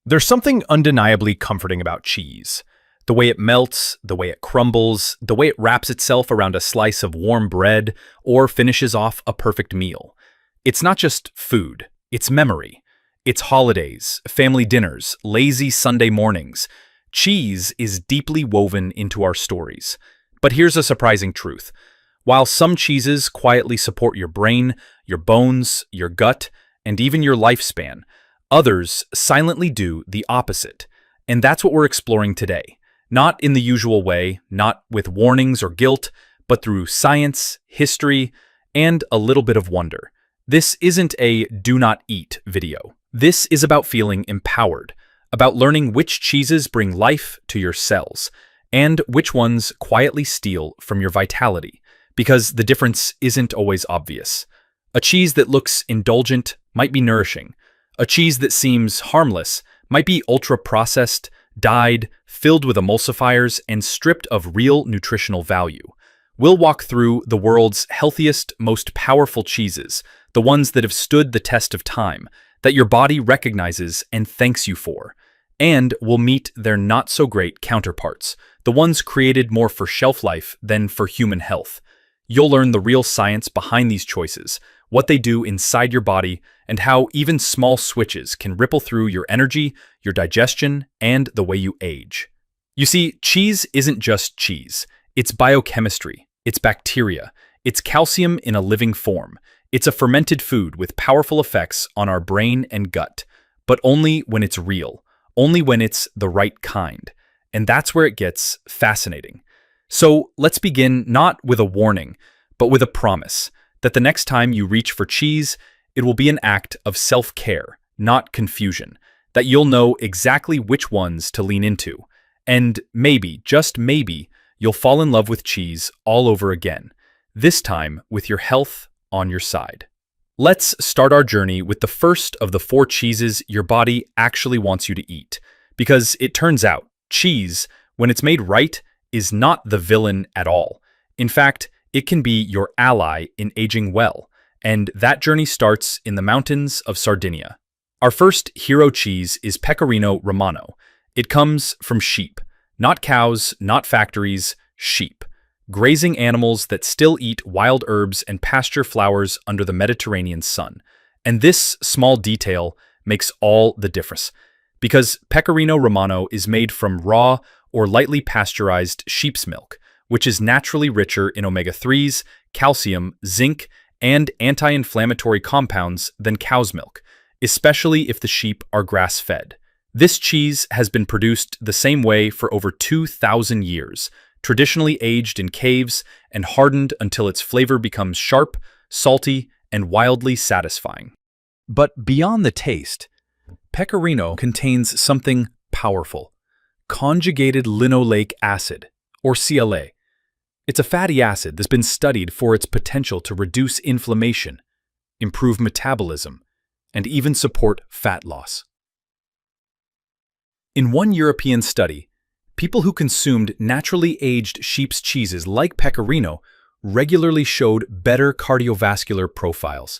There's something undeniably comforting about cheese. The way it melts, the way it crumbles, the way it wraps itself around a slice of warm bread or finishes off a perfect meal. It's not just food, it's memory. It's holidays, family dinners, lazy Sunday mornings. Cheese is deeply woven into our stories. But here's a surprising truth. While some cheeses quietly support your brain, your bones, your gut, and even your lifespan, others silently do the opposite. And that's what we're exploring today. Not in the usual way, not with warnings or guilt, but through science, history, and a little bit of wonder. This isn't a do not eat video. This is about feeling empowered, about learning which cheeses bring life to your cells, and which ones quietly steal from your vitality, because the difference isn't always obvious. A cheese that looks indulgent might be nourishing. A cheese that seems harmless might be ultra-processed, dyed, filled with emulsifiers, and stripped of real nutritional value. We'll walk through the world's healthiest, most powerful cheeses, the ones that have stood the test of time, that your body recognizes and thanks you for. And we'll meet their not-so-great counterparts, the ones created more for shelf life than for human health. You'll learn the real science behind these choices, what they do inside your body, and how even small switches can ripple through your energy, your digestion, and the way you age. You see, cheese isn't just cheese. It's biochemistry, it's bacteria, it's calcium in a living form. It's a fermented food with powerful effects on our brain and gut, but only when it's real, only when it's the right kind. And that's where it gets fascinating. So let's begin not with a warning, but with a promise that the next time you reach for cheese, it will be an act of self-care, not confusion, that you'll know exactly which ones to lean into. And maybe, just maybe, you'll fall in love with cheese all over again, this time with your health on your side. Let's start our journey with the first of the 4 cheeses your body actually wants you to eat. Because it turns out, cheese, when it's made right, is not the villain at all. In fact, it can be your ally in aging well, and that journey starts in the mountains of Sardinia. Our first hero cheese is Pecorino Romano. It comes from sheep. Not cows, not factories, sheep. Grazing animals that still eat wild herbs and pasture flowers under the Mediterranean sun. And this small detail makes all the difference, because Pecorino Romano is made from raw or lightly pasteurized sheep's milk, which is naturally richer in omega-3s, calcium, zinc, and anti-inflammatory compounds than cow's milk, especially if the sheep are grass-fed. This cheese has been produced the same way for over 2,000 years, traditionally aged in caves and hardened until its flavor becomes sharp, salty, and wildly satisfying. But beyond the taste, pecorino contains something powerful: conjugated linoleic acid, or CLA. It's a fatty acid that's been studied for its potential to reduce inflammation, improve metabolism, and even support fat loss. In one European study, people who consumed naturally aged sheep's cheeses like pecorino regularly showed better cardiovascular profiles,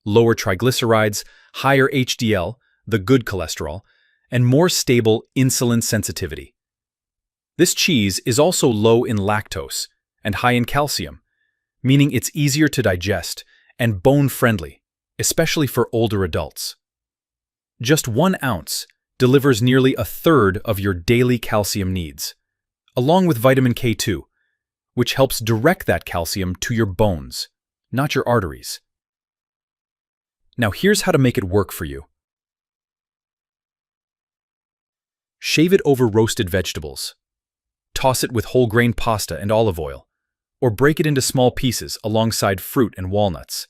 lower triglycerides, higher HDL, the good cholesterol, and more stable insulin sensitivity. This cheese is also low in lactose and high in calcium, meaning it's easier to digest and bone-friendly, especially for older adults. Just 1 ounce delivers nearly a third of your daily calcium needs, along with vitamin K2, which helps direct that calcium to your bones, not your arteries. Now here's how to make it work for you. Shave it over roasted vegetables. Toss it with whole grain pasta and olive oil, or break it into small pieces alongside fruit and walnuts.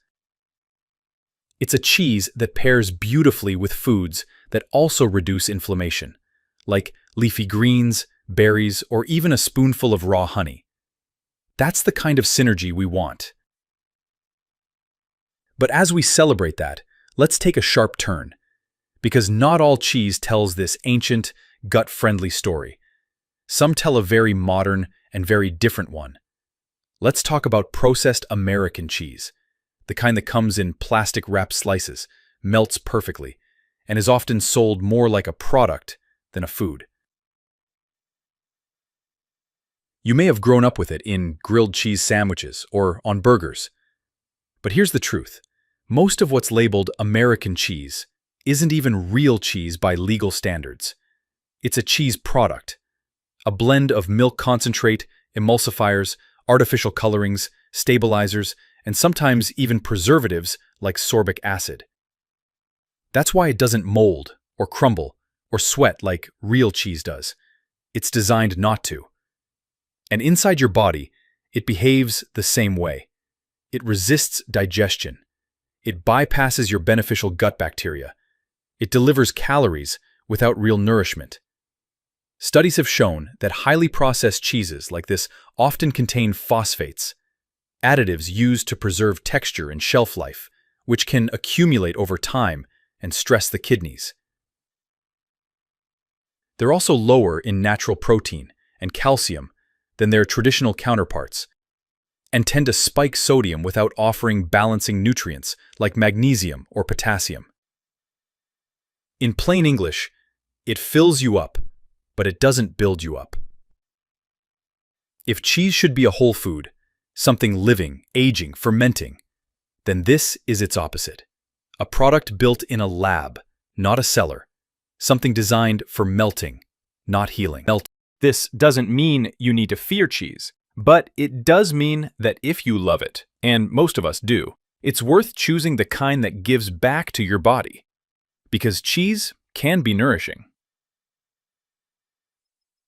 It's a cheese that pairs beautifully with foods that also reduce inflammation, like leafy greens, berries, or even a spoonful of raw honey. That's the kind of synergy we want. But as we celebrate that, let's take a sharp turn, because not all cheese tells this ancient, gut-friendly story. Some tell a very modern and very different one. Let's talk about processed American cheese, the kind that comes in plastic-wrapped slices, melts perfectly, and is often sold more like a product than a food. You may have grown up with it in grilled cheese sandwiches or on burgers. But here's the truth. Most of what's labeled American cheese isn't even real cheese by legal standards. It's a cheese product, a blend of milk concentrate, emulsifiers, artificial colorings, stabilizers, and sometimes even preservatives like sorbic acid. That's why it doesn't mold or crumble or sweat like real cheese does. It's designed not to. And inside your body, it behaves the same way. It resists digestion. It bypasses your beneficial gut bacteria. It delivers calories without real nourishment. Studies have shown that highly processed cheeses like this often contain phosphates, additives used to preserve texture and shelf life, which can accumulate over time and stress the kidneys. They're also lower in natural protein and calcium than their traditional counterparts, and tend to spike sodium without offering balancing nutrients like magnesium or potassium. In plain English, it fills you up, but it doesn't build you up. If cheese should be a whole food, something living, aging, fermenting, then this is its opposite. A product built in a lab, not a cellar. Something designed for melting, not healing. This doesn't mean you need to fear cheese, but it does mean that if you love it, and most of us do, it's worth choosing the kind that gives back to your body. Because cheese can be nourishing.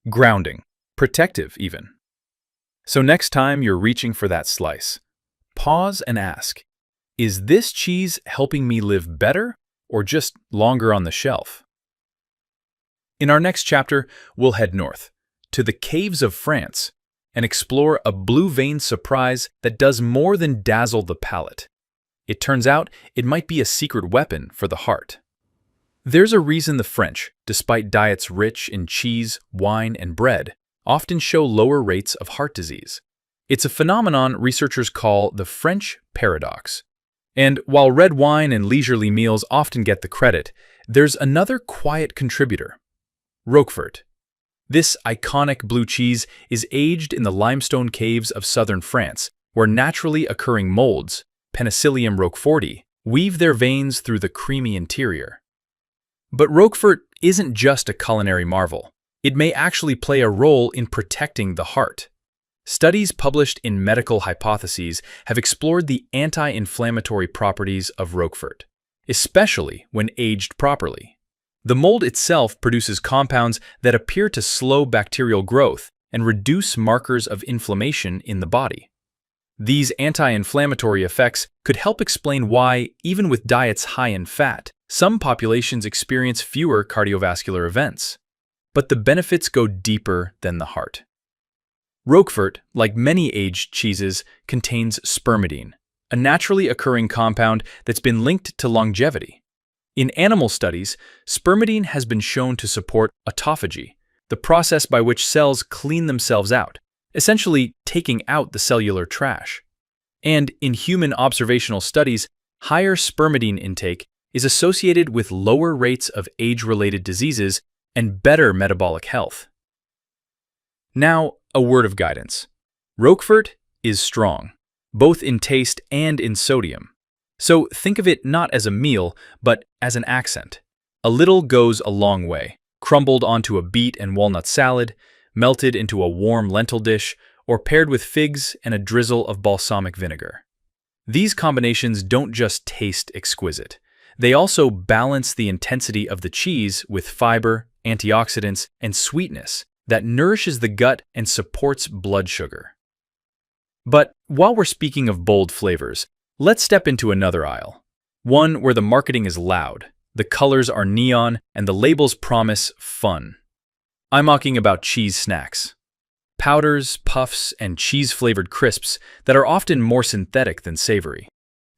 Grounding. Protective, even. So next time you're reaching for that slice, pause and ask, is this cheese helping me live better or just longer on the shelf? In our next chapter, we'll head north, to the caves of France, and explore a blue vein surprise that does more than dazzle the palate. It turns out it might be a secret weapon for the heart. There's a reason the French, despite diets rich in cheese, wine, and bread, often show lower rates of heart disease. It's a phenomenon researchers call the French paradox. And while red wine and leisurely meals often get the credit, there's another quiet contributor: Roquefort. This iconic blue cheese is aged in the limestone caves of southern France, where naturally occurring molds, Penicillium roqueforti, weave their veins through the creamy interior. But Roquefort isn't just a culinary marvel. It may actually play a role in protecting the heart. Studies published in Medical Hypotheses have explored the anti-inflammatory properties of Roquefort, especially when aged properly. The mold itself produces compounds that appear to slow bacterial growth and reduce markers of inflammation in the body. These anti-inflammatory effects could help explain why, even with diets high in fat, some populations experience fewer cardiovascular events. But the benefits go deeper than the heart. Roquefort, like many aged cheeses, contains spermidine, a naturally occurring compound that's been linked to longevity. In animal studies, spermidine has been shown to support autophagy, the process by which cells clean themselves out, essentially taking out the cellular trash. And in human observational studies, higher spermidine intake is associated with lower rates of age-related diseases and better metabolic health. Now, a word of guidance. Roquefort is strong, both in taste and in sodium. So think of it not as a meal, but as an accent. A little goes a long way, crumbled onto a beet and walnut salad, melted into a warm lentil dish, or paired with figs and a drizzle of balsamic vinegar. These combinations don't just taste exquisite. They also balance the intensity of the cheese with fiber, antioxidants, and sweetness that nourishes the gut and supports blood sugar. But while we're speaking of bold flavors, let's step into another aisle, one where the marketing is loud, the colors are neon, and the labels promise fun. I'm talking about cheese snacks. Powders, puffs, and cheese-flavored crisps that are often more synthetic than savory.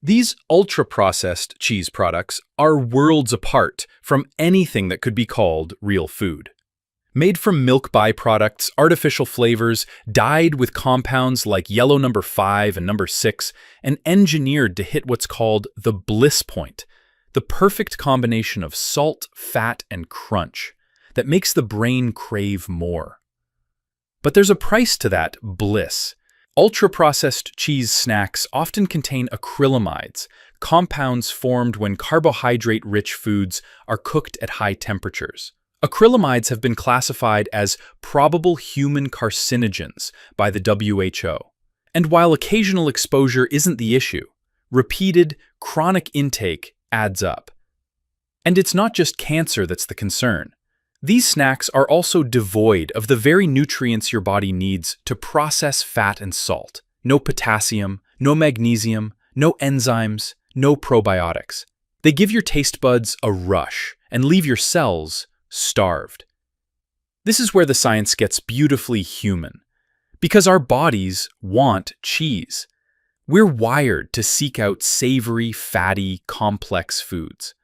These ultra-processed cheese products are worlds apart from anything that could be called real food. Made from milk byproducts, artificial flavors, dyed with compounds like yellow number 5 and number 6, and engineered to hit what's called the bliss point, The perfect combination of salt, fat, and crunch that makes the brain crave more. But there's a price to that bliss. Ultra-processed cheese snacks often contain acrylamides, compounds formed when carbohydrate-rich foods are cooked at high temperatures. Acrylamides have been classified as probable human carcinogens by the WHO. And while occasional exposure isn't the issue, repeated, chronic intake adds up. And it's not just cancer that's the concern. These snacks are also devoid of the very nutrients your body needs to process fat and salt. No potassium, no magnesium, no enzymes, no probiotics. They give your taste buds a rush and leave your cells starved. This is where the science gets beautifully human. Because our bodies want cheese. We're wired to seek out savory, fatty, complex foods.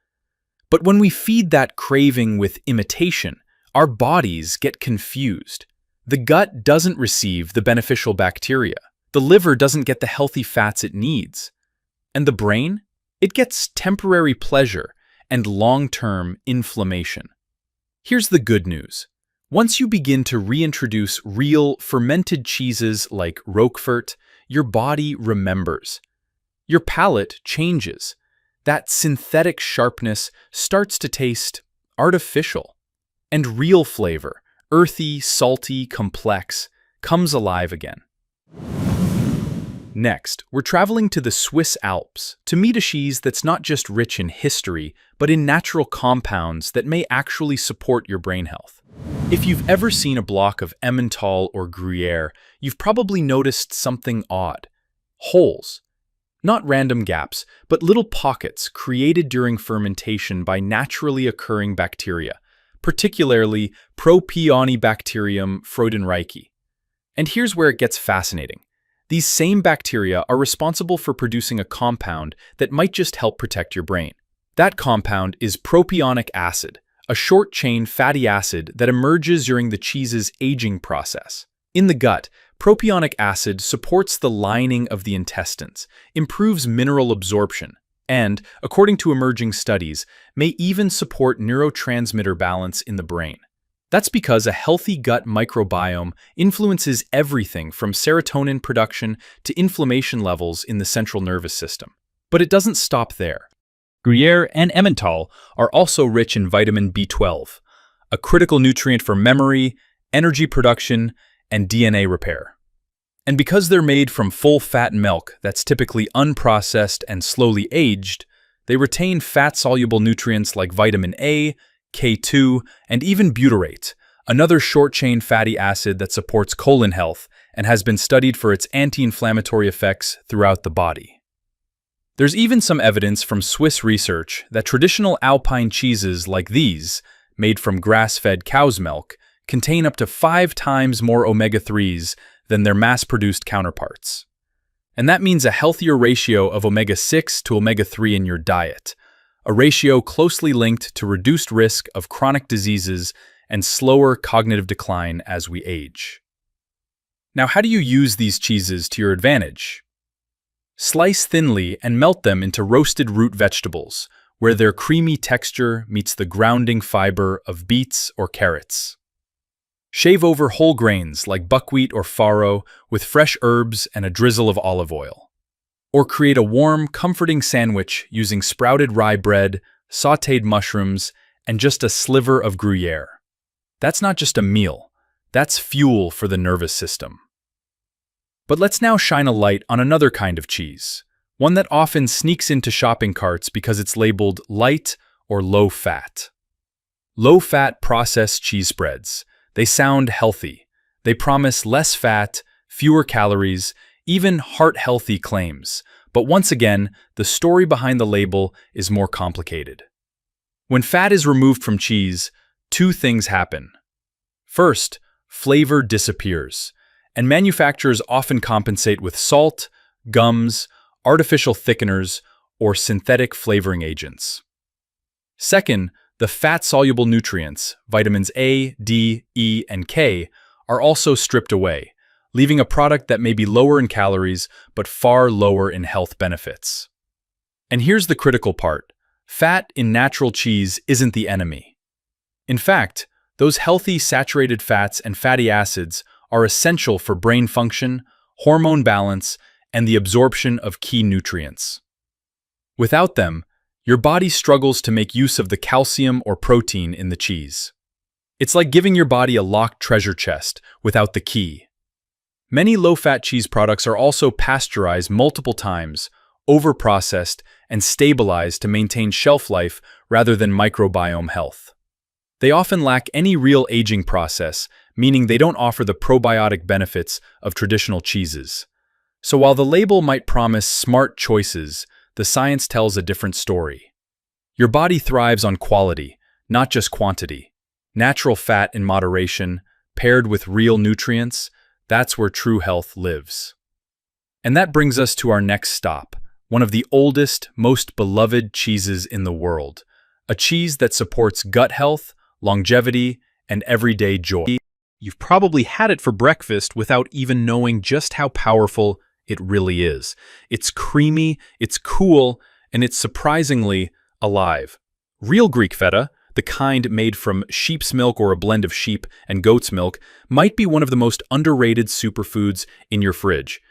But when we feed that craving with imitation, our bodies get confused. The gut doesn't receive the beneficial bacteria. The liver doesn't get the healthy fats it needs. And the brain? It gets temporary pleasure and long-term inflammation. Here's the good news. Once you begin to reintroduce real, fermented cheeses like Roquefort, your body remembers. Your palate changes. That synthetic sharpness starts to taste artificial. And real flavor, earthy, salty, complex, comes alive again. Next, we're traveling to the Swiss Alps to meet a cheese that's not just rich in history, but in natural compounds that may actually support your brain health. If you've ever seen a block of Emmental or Gruyere, you've probably noticed something odd. Holes. Not random gaps, but little pockets created during fermentation by naturally occurring bacteria, particularly Propionibacterium freudenreichi. And here's where it gets fascinating. These same bacteria are responsible for producing a compound that might just help protect your brain. That compound is propionic acid, a short-chain fatty acid that emerges during the cheese's aging process. In the gut, propionic acid supports the lining of the intestines, improves mineral absorption, and, according to emerging studies, may even support neurotransmitter balance in the brain. That's because a healthy gut microbiome influences everything from serotonin production to inflammation levels in the central nervous system. But it doesn't stop there. Gruyere and Emmental are also rich in vitamin B12, a critical nutrient for memory, energy production, and DNA repair. And because they're made from full-fat milk that's typically unprocessed and slowly aged, they retain fat-soluble nutrients like vitamin A, K2, and even butyrate, another short-chain fatty acid that supports colon health and has been studied for its anti-inflammatory effects throughout the body. There's even some evidence from Swiss research that traditional alpine cheeses like these, made from grass-fed cow's milk, contain up to 5 times more omega-3s than their mass-produced counterparts. And that means a healthier ratio of omega-6 to omega-3 in your diet, a ratio closely linked to reduced risk of chronic diseases and slower cognitive decline as we age. Now, how do you use these cheeses to your advantage? Slice thinly and melt them into roasted root vegetables, where their creamy texture meets the grounding fiber of beets or carrots. Shave over whole grains like buckwheat or farro with fresh herbs and a drizzle of olive oil. Or create a warm, comforting sandwich using sprouted rye bread, sautéed mushrooms, and just a sliver of Gruyere. That's not just a meal, that's fuel for the nervous system. But let's now shine a light on another kind of cheese, one that often sneaks into shopping carts because it's labeled light or low-fat. Low-fat processed cheese spreads. They sound healthy. They promise less fat, fewer calories, even heart-healthy claims. But once again, the story behind the label is more complicated. When fat is removed from cheese, 2 things happen. First, flavor disappears, and manufacturers often compensate with salt, gums, artificial thickeners, or synthetic flavoring agents. Second, the fat-soluble nutrients, vitamins A, D, E, and K, are also stripped away, leaving a product that may be lower in calories but far lower in health benefits. And here's the critical part. Fat in natural cheese isn't the enemy. In fact, those healthy saturated fats and fatty acids are essential for brain function, hormone balance, and the absorption of key nutrients. Without them, your body struggles to make use of the calcium or protein in the cheese. It's like giving your body a locked treasure chest without the key. Many low-fat cheese products are also pasteurized multiple times, overprocessed, and stabilized to maintain shelf life rather than microbiome health. They often lack any real aging process, meaning they don't offer the probiotic benefits of traditional cheeses. So while the label might promise smart choices, the science tells a different story. Your body thrives on quality, not just quantity. Natural fat in moderation, paired with real nutrients, that's where true health lives. And that brings us to our next stop, one of the oldest, most beloved cheeses in the world. A cheese that supports gut health, longevity, and everyday joy. You've probably had it for breakfast without even knowing just how powerful it really is. It's creamy, it's cool, and it's surprisingly alive. Real Greek feta, the kind made from sheep's milk or a blend of sheep and goat's milk, might be one of the most underrated superfoods in your fridge.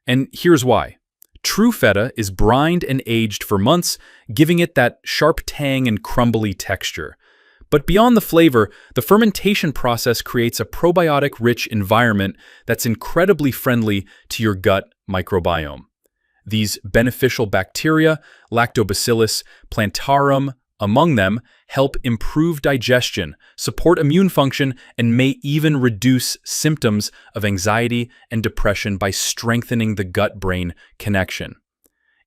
And here's why. True feta is brined and aged for months, giving it that sharp tang and crumbly texture. But beyond the flavor, the fermentation process creates a probiotic-rich environment that's incredibly friendly to your gut microbiome. These beneficial bacteria, Lactobacillus plantarum among them, help improve digestion, support immune function, and may even reduce symptoms of anxiety and depression by strengthening the gut-brain connection.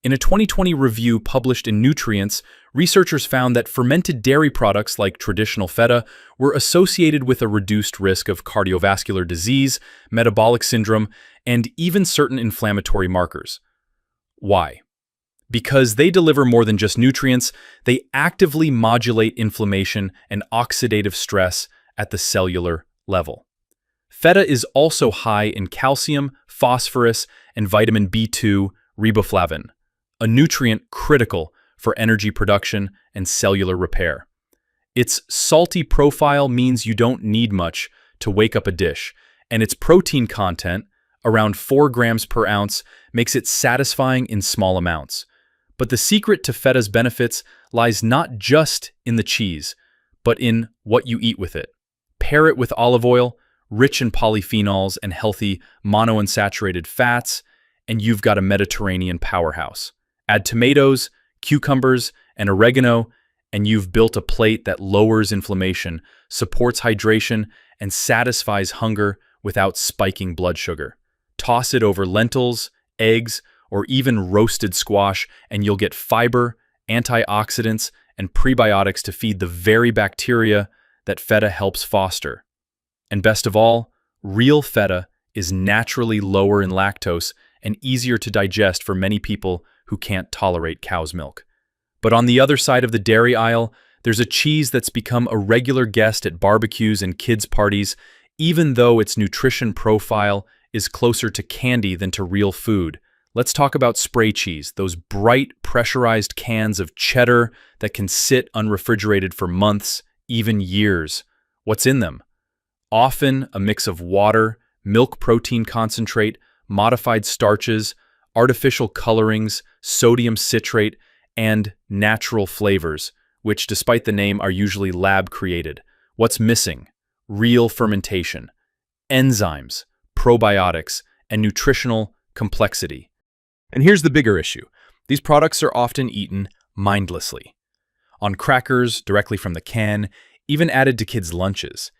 In a 2020 review published in Nutrients, researchers found that fermented dairy products like traditional feta were associated with a reduced risk of cardiovascular disease, metabolic syndrome, and even certain inflammatory markers. Why? Because they deliver more than just nutrients, they actively modulate inflammation and oxidative stress at the cellular level. Feta is also high in calcium, phosphorus, and vitamin B2, riboflavin, a nutrient critical for energy production and cellular repair. Its salty profile means you don't need much to wake up a dish, and its protein content, around 4 grams per ounce, makes it satisfying in small amounts. But the secret to feta's benefits lies not just in the cheese, but in what you eat with it. Pair it with olive oil, rich in polyphenols and healthy monounsaturated fats, and you've got a Mediterranean powerhouse. Add tomatoes, cucumbers, and oregano, and you've built a plate that lowers inflammation, supports hydration, and satisfies hunger without spiking blood sugar. Toss it over lentils, eggs, or even roasted squash, and you'll get fiber, antioxidants, and prebiotics to feed the very bacteria that feta helps foster. And best of all, real feta is naturally lower in lactose and easier to digest for many people who can't tolerate cow's milk. But on the other side of the dairy aisle, there's a cheese that's become a regular guest at barbecues and kids' parties, even though its nutrition profile is closer to candy than to real food. Let's talk about spray cheese, those bright, pressurized cans of cheddar that can sit unrefrigerated for months, even years. What's in them? Often a mix of water, milk protein concentrate, modified starches, artificial colorings, sodium citrate, and natural flavors, which, despite the name, are usually lab-created. What's missing? Real fermentation, enzymes, probiotics, and nutritional complexity. And here's the bigger issue. These products are often eaten mindlessly. On crackers, directly from the can, even added to kids' lunches.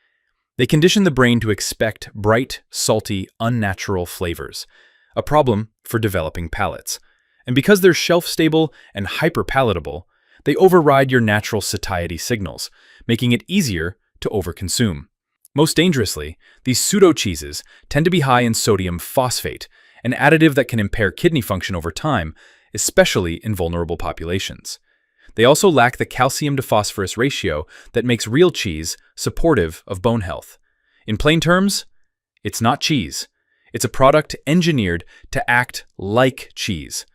They condition the brain to expect bright, salty, unnatural flavors, a problem for developing palates. And because they're shelf-stable and hyper-palatable, they override your natural satiety signals, making it easier to overconsume. Most dangerously, these pseudo-cheeses tend to be high in sodium phosphate, an additive that can impair kidney function over time, especially in vulnerable populations. They also lack the calcium to phosphorus ratio that makes real cheese supportive of bone health. In plain terms, it's not cheese. It's a product engineered to act like cheese.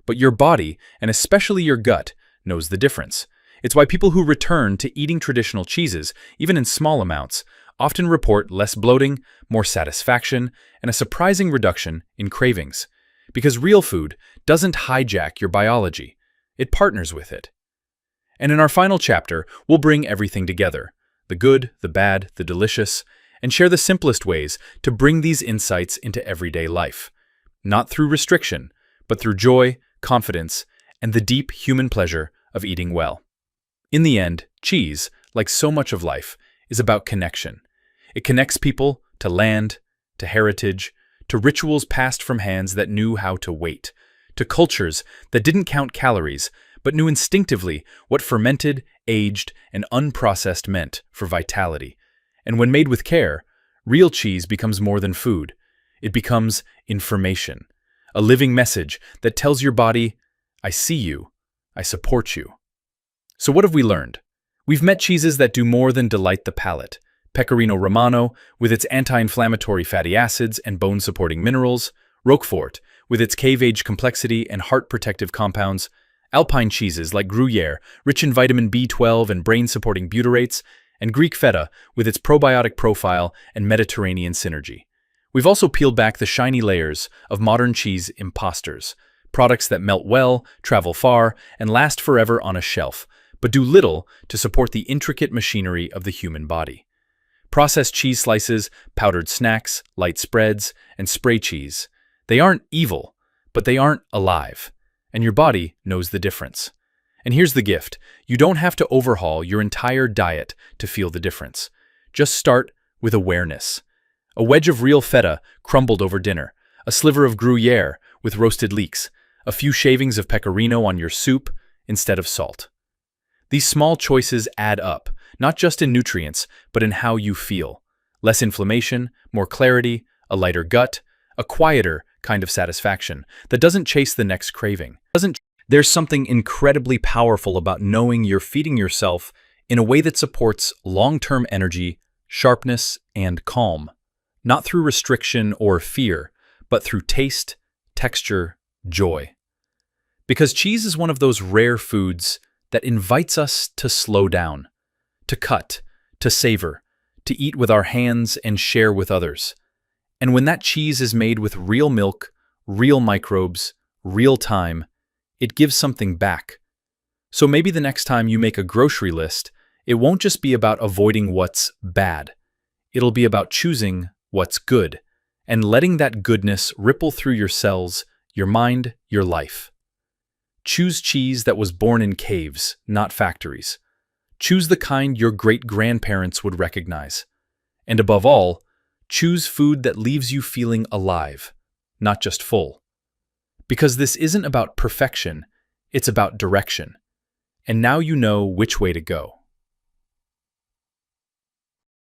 But your body, and especially your gut, knows the difference. It's why people who return to eating traditional cheeses, even in small amounts, often report less bloating, more satisfaction, and a surprising reduction in cravings. Because real food doesn't hijack your biology, it partners with it. And in our final chapter, we'll bring everything together, the good, the bad, the delicious, and share the simplest ways to bring these insights into everyday life. Not through restriction, but through joy, confidence, and the deep human pleasure of eating well. In the end, cheese, like so much of life, is about connection. It connects people to land, to heritage, to rituals passed from hands that knew how to wait, to cultures that didn't count calories, but knew instinctively what fermented, aged, and unprocessed meant for vitality. And when made with care, real cheese becomes more than food. It becomes information, a living message that tells your body, I see you, I support you. So what have we learned? We've met cheeses that do more than delight the palate. Pecorino Romano, with its anti-inflammatory fatty acids and bone-supporting minerals, Roquefort, with its cave-age complexity and heart-protective compounds, Alpine cheeses like Gruyere, rich in vitamin B12 and brain-supporting butyrates, and Greek feta, with its probiotic profile and Mediterranean synergy. We've also peeled back the shiny layers of modern cheese imposters, products that melt well, travel far, and last forever on a shelf, but do little to support the intricate machinery of the human body. Processed cheese slices, powdered snacks, light spreads, and spray cheese. They aren't evil, but they aren't alive. And your body knows the difference. And here's the gift. You don't have to overhaul your entire diet to feel the difference. Just start with awareness. A wedge of real feta crumbled over dinner, a sliver of Gruyere with roasted leeks, a few shavings of pecorino on your soup instead of salt. These small choices add up, not just in nutrients, but in how you feel. Less inflammation, more clarity, a lighter gut, a quieter kind of satisfaction that doesn't chase the next craving. There's something incredibly powerful about knowing you're feeding yourself in a way that supports long-term energy, sharpness, and calm. Not through restriction or fear, but through taste, texture, joy. Because cheese is one of those rare foods that invites us to slow down, to cut, to savor, to eat with our hands and share with others. And when that cheese is made with real milk, real microbes, real time, it gives something back. So maybe the next time you make a grocery list, it won't just be about avoiding what's bad. It'll be about choosing what's good and letting that goodness ripple through your cells, your mind, your life. Choose cheese that was born in caves, not factories. Choose the kind your great-grandparents would recognize. And above all, choose food that leaves you feeling alive, not just full. Because this isn't about perfection, it's about direction. And now you know which way to go.